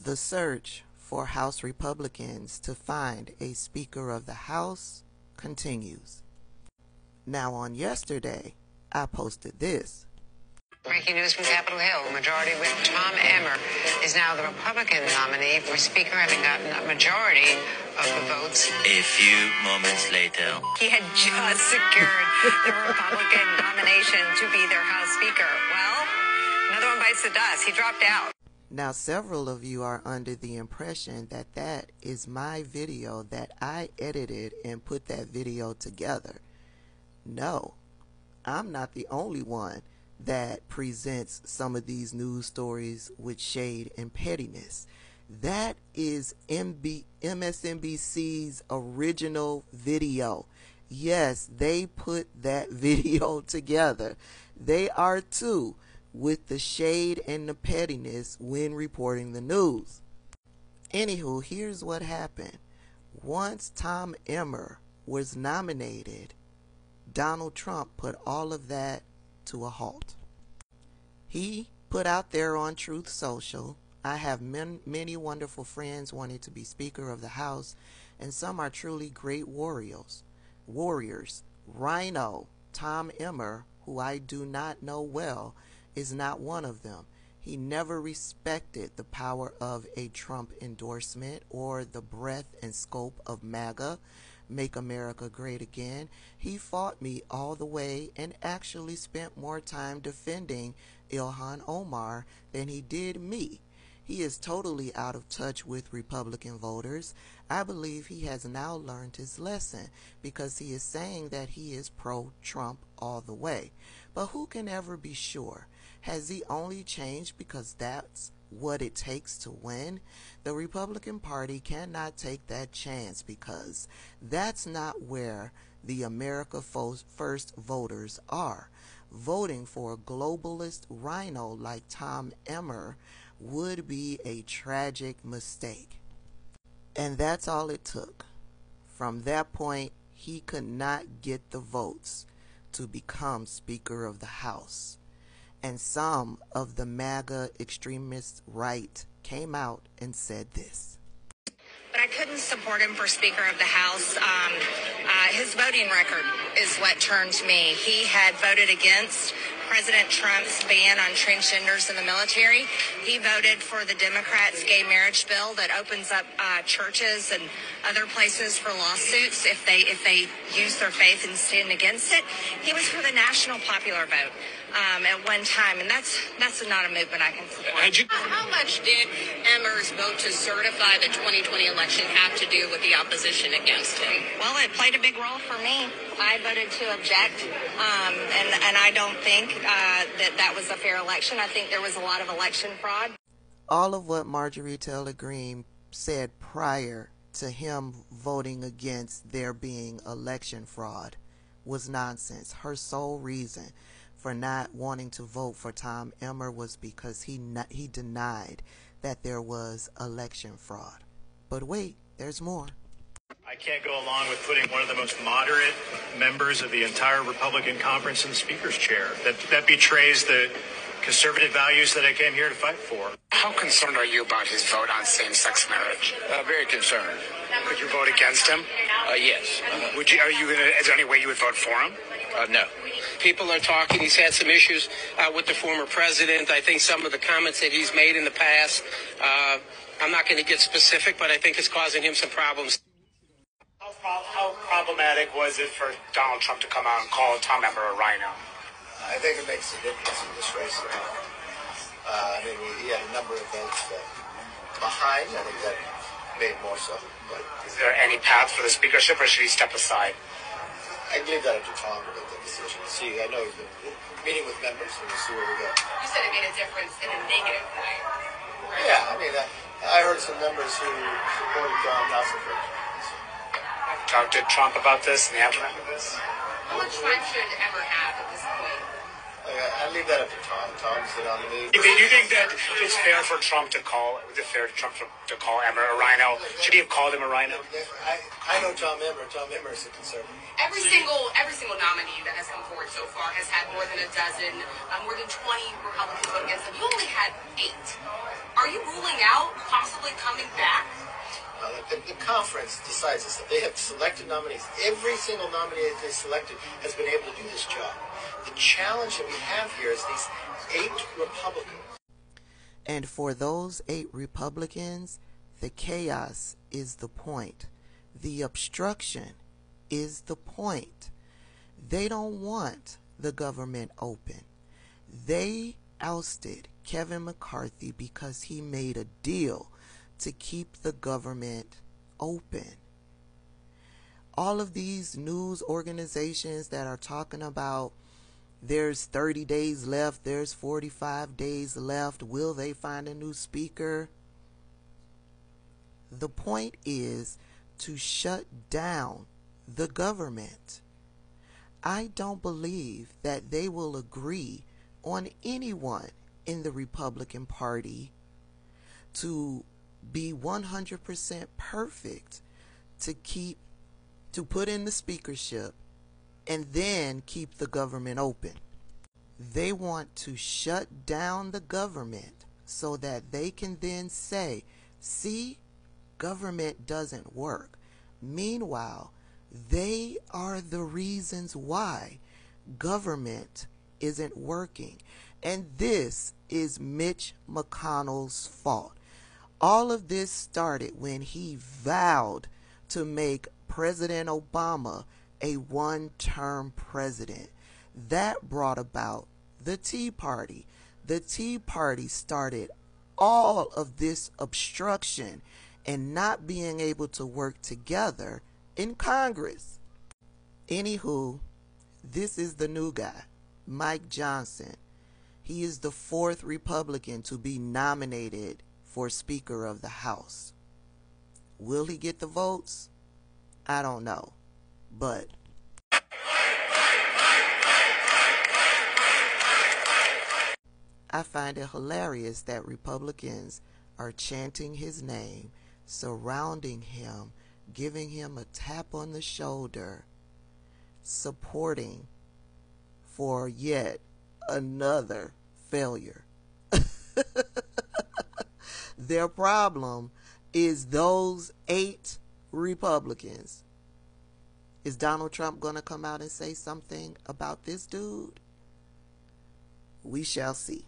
The search for House Republicans to find a Speaker of the House continues. Now on yesterday, I posted this. Breaking news from Capitol Hill. Majority Whip Tom Emmer is now the Republican nominee for Speaker, having gotten a majority of the votes. A few moments later. He had just secured the Republican nomination to be their House Speaker. Well, another one bites the dust. He dropped out. Now, several of you are under the impression that that is my video, that I edited and put that video together. No, I'm not the only one that presents some of these news stories with shade and pettiness. That is MSNBC's original video. Yes, they put that video together. They are too with the shade and the pettiness when reporting the news. Anywho, here's what happened. Once Tom Emmer was nominated, Donald Trump put all of that to a halt. He put out there on Truth Social, I have many wonderful friends wanting to be Speaker of the House, and some are truly great warriors. Rhino, Tom Emmer, who I do not know well, is not one of them. He never respected the power of a Trump endorsement or the breadth and scope of MAGA, Make America Great Again. He fought me all the way and actually spent more time defending Ilhan Omar than he did me. He is totally out of touch with Republican voters. I believe he has now learned his lesson because he is saying that he is pro-Trump all the way. But who can ever be sure? Has he only changed because that's what it takes to win? The Republican Party cannot take that chance because that's not where the America First voters are. Voting for a globalist rhino like Tom Emmer would be a tragic mistake. And that's all it took. From that point, he could not get the votes to become Speaker of the House. And some of the MAGA extremist right came out and said this. But I couldn't support him for Speaker of the House. His voting record is what turned me. He had voted against President Trump's ban on transgenders in the military. He voted for the Democrats' gay marriage bill that opens up churches and other places for lawsuits if they use their faith and stand against it. He was for the national popular vote at one time, and that's not a movement I can support. How much did Emmer's vote to certify the 2020 election have to do with the opposition against him? Well, it played a big role for me. I voted to object, and I don't think that was a fair election. I think there was a lot of election fraud. All of what Marjorie Taylor Greene said prior to him voting against there being election fraud was nonsense. Her sole reason for not wanting to vote for Tom Emmer was because he denied that there was election fraud. But wait, there's more. I can't go along with putting one of the most moderate members of the entire Republican conference in the Speaker's chair. That betrays the conservative values that I came here to fight for. How concerned are you about his vote on same-sex marriage? Very concerned. Could you vote against him? Yes. Is there any way you would vote for him? No. People are talking. He's had some issues with the former president. I think some of the comments that he's made in the past, I'm not going to get specific, but I think it's causing him some problems. How problematic was it for Donald Trump to come out and call Tom Emmer a rhino? I think it makes a difference in this race. I think he had a number of votes behind. I think that made more so. But is there any path for the speakership, or should he step aside? I leave that up to Tom to make that decision. See, I know he's been meeting with members, and we'll see where we go. You said it made a difference in a negative way. Right? Yeah, I mean, I heard some members who supported Tom, not supported Trump. Talked to Trump about this and the aftermath of this. How much time should Emmer have at this point? I leave that up to Tom. Tom's the nominee. Do you think that it's fair for Trump to call Emmer a rhino? Should he have called him a rhino? I know Tom Emmer. Tom Emmer is a conservative. Every single nominee that has come forward so far has had more than a dozen, more than 20 Republicans vote against him. You only had 8. Are you ruling out possibly coming back? The conference decides this. They have selected nominees. Every single nominee that they selected has been able to do this job. The challenge that we have here is these 8 Republicans. And for those 8 Republicans, the chaos is the point. The obstruction is the point. They don't want the government open. They ousted Kevin McCarthy because he made a deal to keep the government open. All of these news organizations that are talking about there's 30 days left, there's 45 days left, will they find a new speaker? The point is to shut down the government. I don't believe that they will agree on anyone in the Republican Party to be 100% perfect to put in the speakership and then keep the government open. They want to shut down the government so that they can then say, see, government doesn't work. Meanwhile, they are the reasons why government isn't working. And this is Mitch McConnell's fault. All of this started when he vowed to make President Obama a one-term president. That brought about the Tea Party. The Tea Party started all of this obstruction and not being able to work together in Congress. Anywho, this is the new guy, Mike Johnson. He is the 4th Republican to be nominated for Speaker of the House. Will he get the votes? I don't know. But I find it hilarious that Republicans are chanting his name, surrounding him, giving him a tap on the shoulder, supporting for yet another failure. Their problem is those 8 Republicans. Is Donald Trump going to come out and say something about this dude? We shall see.